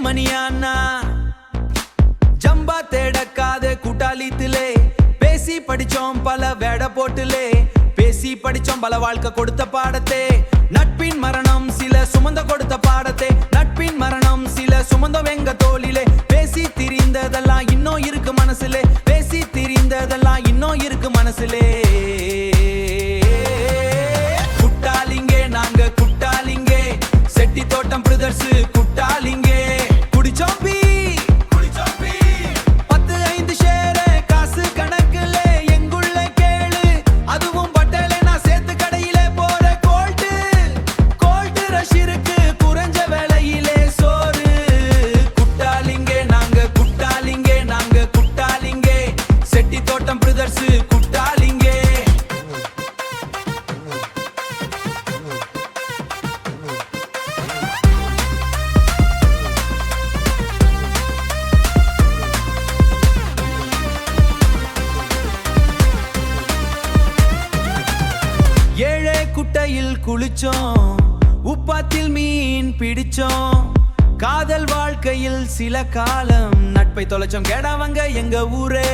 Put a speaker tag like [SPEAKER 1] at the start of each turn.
[SPEAKER 1] மணியானா ஜம்பா தேடக்காத கூட்டாளித்திலே பேசி படிச்சோம் பல வேட போட்டுலே பேசி படிச்சோம் பல வாழ்க்கை கொடுத்த பாடத்தே நட்பின் மரணம் சில சுமந்த கொடுத்த பாடத்தே நட்பின் மரணம் சில சுமந்த வெங்க தோளிலே பேசி திரிந்ததெல்லாம் இன்னும் இருக்கு மனசுலே பேசி திரிந்ததெல்லாம் இன்னும் இருக்கு மனசுலே குட்டாளிங்கே நாங்க குட்டாளிங்கே செட்டி தோட்டம் பிரதர்ஸ் குட்டாளிங்கே குடிச்சோம் பீ ஏழே குட்டையில் குளிச்சோம் உப்பாத்தில் மீன் பிடிச்சோம் காதல் வாழ்க்கையில் சில காலம் நட்பை தொலைச்சோம் கேடாவங்க எங்க ஊரே